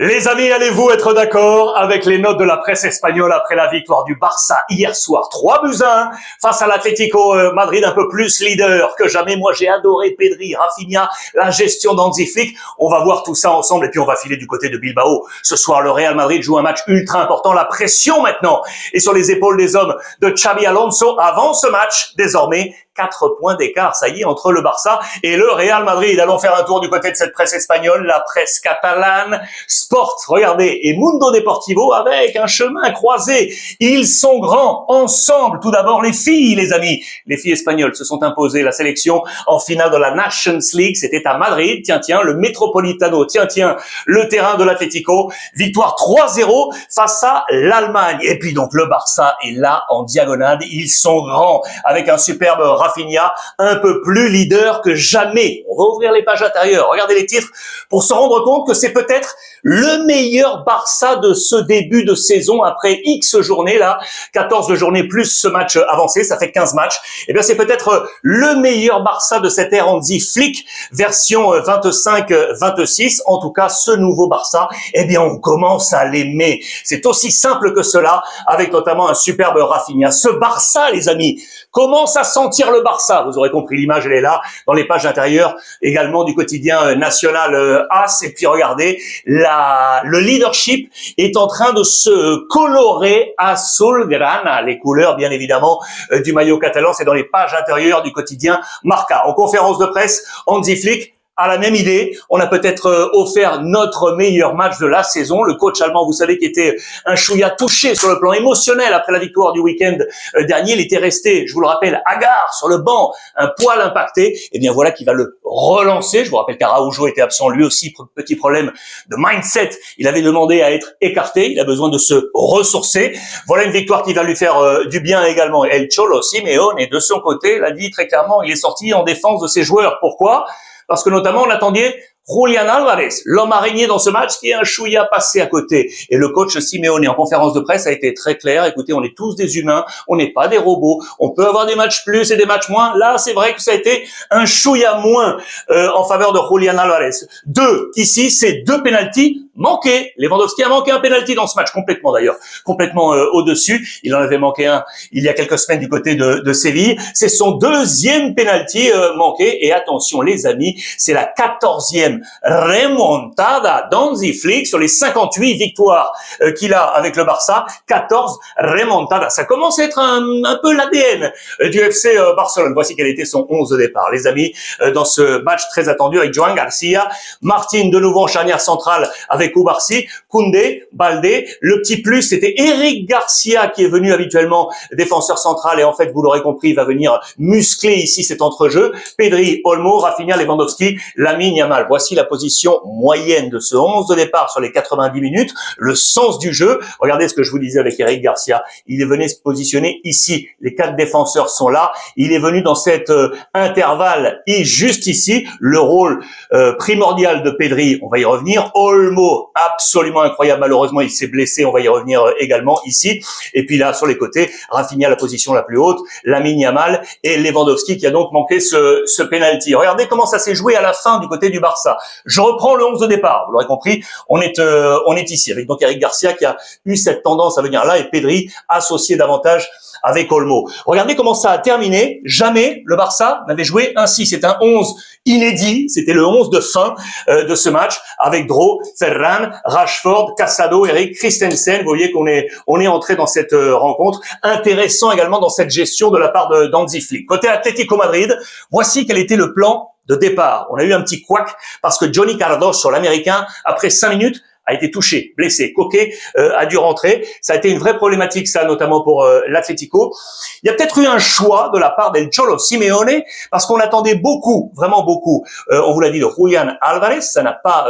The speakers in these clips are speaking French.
Les amis, allez-vous être d'accord avec les notes de la presse espagnole après la victoire du Barça hier soir 3-1 face à l'Atlético Madrid, un peu plus leader que jamais. Moi, j'ai adoré Pedri, Rafinha, la gestion d'Hansi Flick. On va voir tout ça ensemble et puis on va filer du côté de Bilbao. Ce soir, le Real Madrid joue un match ultra important. La pression maintenant est sur les épaules des hommes de Xabi Alonso. Avant ce match, désormais, 4 points d'écart, ça y est, entre le Barça et le Real Madrid. Allons faire un tour du côté de cette presse espagnole, la presse catalane, Sport, regardez, et Mundo Deportivo avec un chemin croisé. Ils sont grands, ensemble. Tout d'abord, les filles, les amis. Les filles espagnoles se sont imposées la sélection en finale de la Nations League. C'était à Madrid, tiens, le Metropolitano, tiens, le terrain de l'Atlético. Victoire 3-0 face à l'Allemagne. Et puis donc, le Barça est là en diagonale. Ils sont grands avec un superbe Rafinha, un peu plus leader que jamais. On va ouvrir les pages intérieures, regardez les titres pour se rendre compte que c'est peut-être le meilleur Barça de ce début de saison après X journées, là, 14 journées plus ce match avancé, ça fait 15 matchs. Eh bien, c'est peut-être le meilleur Barça de cette ère Hansi Flick, version 25-26. En tout cas, ce nouveau Barça, eh bien, on commence à l'aimer. C'est aussi simple que cela, avec notamment un superbe Rafinha. Ce Barça, les amis, commence à sentir le Barça. Vous aurez compris, l'image, elle est là, dans les pages intérieures, également du quotidien national AS. Et puis, regardez, le leadership est en train de se colorer azulgrana, les couleurs, bien évidemment, du maillot catalan. C'est dans les pages intérieures du quotidien Marca. En conférence de presse, Hansi Flick a la même idée. On a peut-être offert notre meilleur match de la saison. Le coach allemand, vous savez, qui était un chouïa touché sur le plan émotionnel après la victoire du week-end dernier. Il était resté, je vous le rappelle, hagard sur le banc, un poil impacté. Et bien voilà qui va le relancer. Je vous rappelle qu'Araujo était absent lui aussi, petit problème de mindset. Il avait demandé à être écarté. Il a besoin de se ressourcer. Voilà une victoire qui va lui faire du bien également. El Cholo Simeone, de son côté, l'a dit très clairement, il est sorti en défense de ses joueurs. Pourquoi ? Parce que notamment, on attendait Julián Álvarez, l'homme araignée dans ce match, qui est un chouïa passé à côté. Et le coach Simeone, en conférence de presse, a été très clair. Écoutez, on est tous des humains, on n'est pas des robots. On peut avoir des matchs plus et des matchs moins. Là, c'est vrai que ça a été un chouïa moins en faveur de Julián Álvarez. Ici, c'est 2 pénaltys manqués. Lewandowski a manqué un pénalty dans ce match, complètement d'ailleurs, complètement au-dessus. Il en avait manqué un il y a quelques semaines du côté de Séville. C'est son 2e pénalty manqué. Et attention, les amis, c'est la 14e remontada d'Hansi Flick sur les 58 victoires qu'il a avec le Barça. 14 remontadas. Ça commence à être un peu l'ADN du FC Barcelone. Voici quel était son 11 de départ. Les amis, dans ce match très attendu avec Joan Garcia, Martin de nouveau en charnière centrale avec Cubarsí, Koundé, Baldé. Le petit plus, c'était Eric Garcia qui est venu habituellement défenseur central et en fait, vous l'aurez compris, il va venir muscler ici cet entrejeu. Pedri, Olmo, Rafinha, Lewandowski, Lamine Yamal. Voici la position moyenne de ce 11 de départ sur les 90 minutes, le sens du jeu. Regardez ce que je vous disais avec Eric Garcia. Il est venu se positionner ici. Les 4 défenseurs sont là. Il est venu dans cet intervalle et juste ici. Le rôle primordial de Pedri, on va y revenir. Olmo, absolument incroyable. Malheureusement, il s'est blessé. On va y revenir également ici. Et puis là, sur les côtés, Rafinha, la position la plus haute, Lamine Yamal et Lewandowski qui a donc manqué ce penalty. Regardez comment ça s'est joué à la fin du côté du Barça. Je reprends le 11 de départ. Vous l'aurez compris, on est ici avec donc Eric Garcia qui a eu cette tendance à venir là et Pedri associé davantage avec Olmo. Regardez comment ça a terminé. Jamais le Barça n'avait joué ainsi. C'est un 11 inédit. C'était le 11 de fin de ce match avec Dro, Ferran, Rashford, Casado, Eric Christensen. Vous voyez qu'on est entré dans cette rencontre. Intéressant également dans cette gestion de la part d'Hansi Flick. Côté Atlético Madrid, voici quel était le plan de départ. On a eu un petit couac parce que Johnny Cardoso, l'Américain, après 5 minutes, a été touché, blessé. Coquet a dû rentrer. Ça a été une vraie problématique, ça, notamment pour l'Atlético. Il y a peut-être eu un choix de la part d'El Cholo Simeone, parce qu'on attendait beaucoup, vraiment beaucoup. On vous l'a dit, de Julián Álvarez, ça n'a pas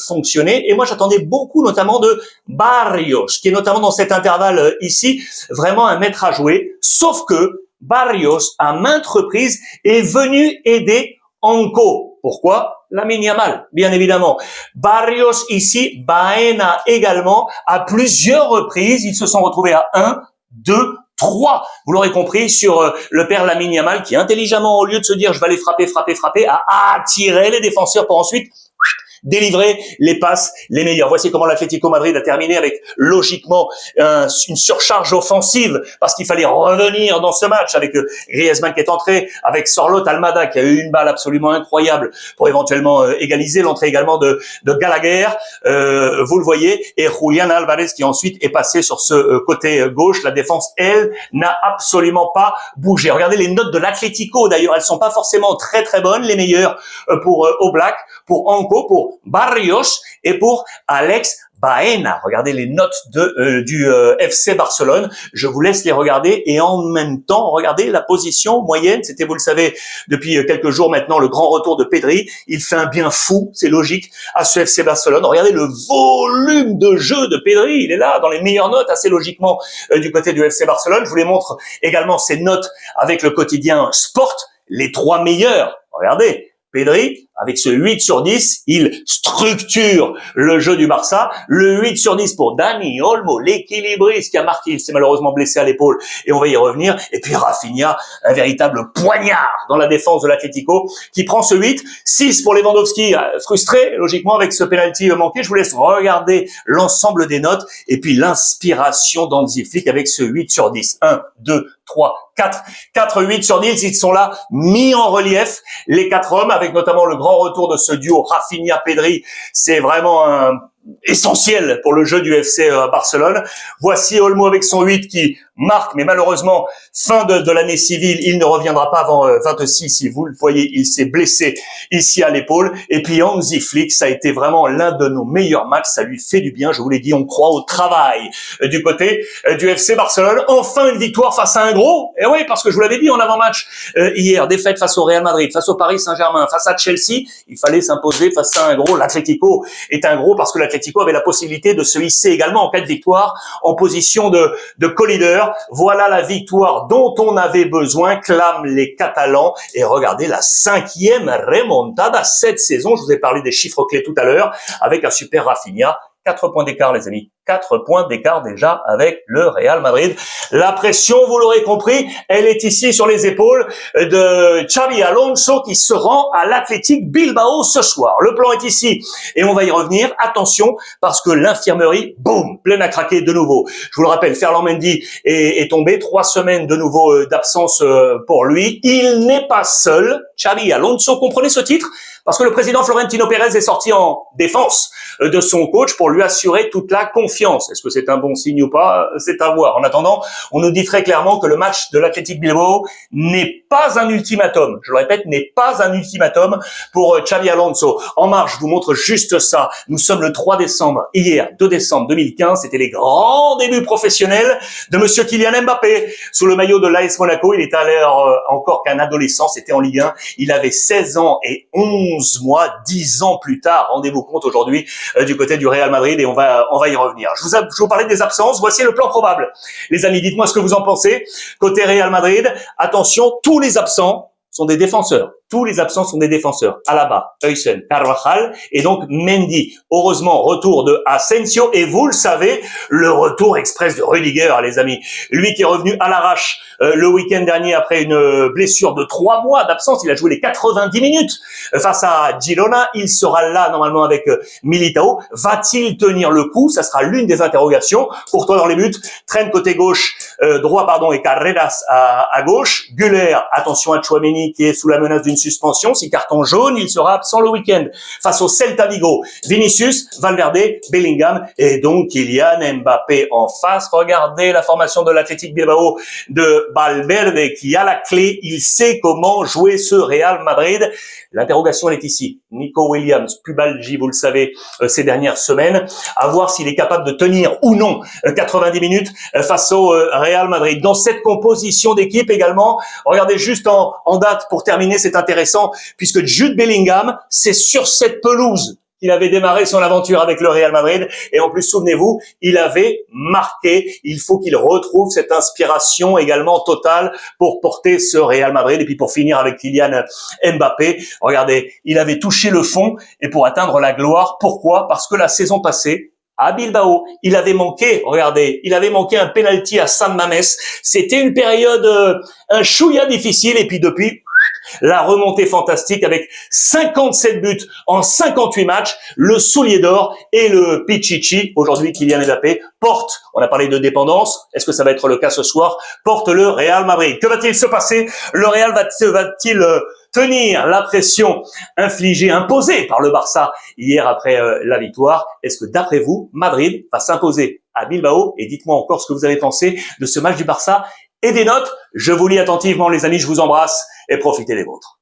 fonctionné. Et moi, j'attendais beaucoup, notamment de Barrios, qui est notamment dans cet intervalle ici, vraiment un maître à jouer. Sauf que Barrios, à maintes reprises, est venu aider Anko. Pourquoi? Lamine Yamal, bien évidemment. Barrios ici, Baena également, à plusieurs reprises, ils se sont retrouvés à 1, 2, 3. Vous l'aurez compris, sur le père Lamine Yamal, qui intelligemment, au lieu de se dire je vais aller frapper, a attiré les défenseurs pour ensuite délivrer les passes les meilleures. Voici comment l'Atlético Madrid a terminé avec logiquement une surcharge offensive parce qu'il fallait revenir dans ce match avec Griezmann qui est entré, avec Sorloth Almada qui a eu une balle absolument incroyable pour éventuellement égaliser, l'entrée également de Gallagher, vous le voyez, et Julián Álvarez qui ensuite est passé sur ce côté gauche. La défense, elle, n'a absolument pas bougé. Regardez les notes de l'Atlético d'ailleurs, elles sont pas forcément très très bonnes, les meilleures pour Oblak, pour Anko, pour Barrios et pour Alex Baena. Regardez les notes du FC Barcelone. Je vous laisse les regarder et en même temps, regardez la position moyenne. C'était, vous le savez, depuis quelques jours maintenant, le grand retour de Pedri. Il fait un bien fou, c'est logique, à ce FC Barcelone. Regardez le volume de jeu de Pedri. Il est là, dans les meilleures notes, assez logiquement, du côté du FC Barcelone. Je vous les montre également ces notes avec le quotidien Sport, les 3 meilleurs. Regardez. Pedri, avec ce 8 sur 10, il structure le jeu du Barça. Le 8 sur 10 pour Dani Olmo, l'équilibriste qui a marqué, il s'est malheureusement blessé à l'épaule et on va y revenir. Et puis Rafinha, un véritable poignard dans la défense de l'Atlético qui prend ce 8. 6 pour Lewandowski, frustré logiquement avec ce penalty manqué. Je vous laisse regarder l'ensemble des notes et puis l'inspiration d'Hansi Flick avec ce 8 sur 10. 1, 2, 3, 4, 8 sur 10, ils sont là, mis en relief, les 4 hommes, avec notamment le grand retour de ce duo Rafinha-Pedri. C'est vraiment essentiel pour le jeu du FC Barcelone. Voici Olmo avec son 8 qui marque, mais malheureusement, fin de l'année civile, il ne reviendra pas avant 26. Si vous le voyez, il s'est blessé ici à l'épaule. Et puis Hansi Flick, ça a été vraiment l'un de nos meilleurs matchs. Ça lui fait du bien. Je vous l'ai dit, on croit au travail du côté du FC Barcelone. Enfin, une victoire face à un gros. Et oui, parce que je vous l'avais dit en avant-match hier, défaite face au Real Madrid, face au Paris Saint-Germain, face à Chelsea. Il fallait s'imposer face à un gros. L'Atlético est un gros parce que l'Atlético avait la possibilité de se hisser également en cas de victoire en position de co-leader. Voilà la victoire dont on avait besoin, clament les Catalans. Et regardez la 5e remontada cette saison. Je vous ai parlé des chiffres clés tout à l'heure avec un super Rafinha. 4 points d'écart, les amis. 4 points d'écart déjà avec le Real Madrid. La pression, vous l'aurez compris, elle est ici sur les épaules de Xabi Alonso qui se rend à l'Athletic Bilbao ce soir. Le plan est ici et on va y revenir. Attention parce que l'infirmerie, boum, pleine à craquer de nouveau. Je vous le rappelle, Ferland Mendy est tombé. 3 semaines de nouveau d'absence pour lui. Il n'est pas seul. Xabi Alonso, comprenez ce titre? Parce que le président Florentino Pérez est sorti en défense de son coach pour lui assurer toute la confiance. Est-ce que c'est un bon signe ou pas? C'est à voir. En attendant, on nous dit très clairement que le match de l'Athletic Bilbao n'est pas un ultimatum. Je le répète, n'est pas un ultimatum pour Xabi Alonso. En marche, je vous montre juste ça. Nous sommes le 3 décembre. Hier, 2 décembre 2015, c'était les grands débuts professionnels de monsieur Kylian Mbappé. Sous le maillot de l'AS Monaco, il était à l'heure encore qu'un adolescent. C'était en Ligue 1. Il avait 16 ans et 11 mois, 10 ans plus tard. Rendez-vous compte aujourd'hui du côté du Real Madrid et on va y revenir. Je vous parlais des absences. Voici le plan probable. Les amis, dites-moi ce que vous en pensez. Côté Real Madrid, attention, tous les absents sont des défenseurs. Tous les absents sont des défenseurs. Alaba, Huysen, Carvajal et donc Mendy. Heureusement, retour de Asensio et vous le savez, le retour express de Rudiger, les amis. Lui qui est revenu à l'arrache le week-end dernier après une blessure de 3 mois d'absence. Il a joué les 90 minutes face à Girona. Il sera là normalement avec Militao. Va-t-il tenir le coup? Ça sera l'une des interrogations. Courtois dans les buts. Traîne côté gauche, droit et Carreras à gauche. Güler, attention à Tchouaméni qui est sous la menace d'une suspension. Si carton jaune, il sera absent le week-end. Face au Celta Vigo, Vinicius, Valverde, Bellingham et donc Kylian Mbappé en face. Regardez la formation de l'Athletic Bilbao de Valverde qui a la clé. Il sait comment jouer ce Real Madrid. L'interrogation elle est ici. Nico Williams, pubalgie, vous le savez, ces dernières semaines. À voir s'il est capable de tenir ou non 90 minutes face au Real Madrid. Dans cette composition d'équipe également, regardez juste en date pour terminer, c'est intéressant puisque Jude Bellingham, c'est sur cette pelouse qu'il avait démarré son aventure avec le Real Madrid et en plus, souvenez-vous, il avait marqué. Il faut qu'il retrouve cette inspiration également totale pour porter ce Real Madrid et puis pour finir avec Kylian Mbappé. Regardez, il avait touché le fond et pour atteindre la gloire. Pourquoi? Parce que la saison passée, à Bilbao, il avait manqué un penalty à San Mamés. C'était une période un chouïa difficile et puis depuis La remontée fantastique avec 57 buts en 58 matchs, le soulier d'or et le Pichichi, aujourd'hui Kylian Mbappé, porte, on a parlé de dépendance, est-ce que ça va être le cas ce soir, porte le Real Madrid. Que va-t-il se passer? Le Real va-t-il tenir la pression infligée, imposée par le Barça hier après la victoire? Est-ce que d'après vous, Madrid va s'imposer à Bilbao? Et dites-moi encore ce que vous avez pensé de ce match du Barça et des notes. Je vous lis attentivement les amis, je vous embrasse et profitez des vôtres.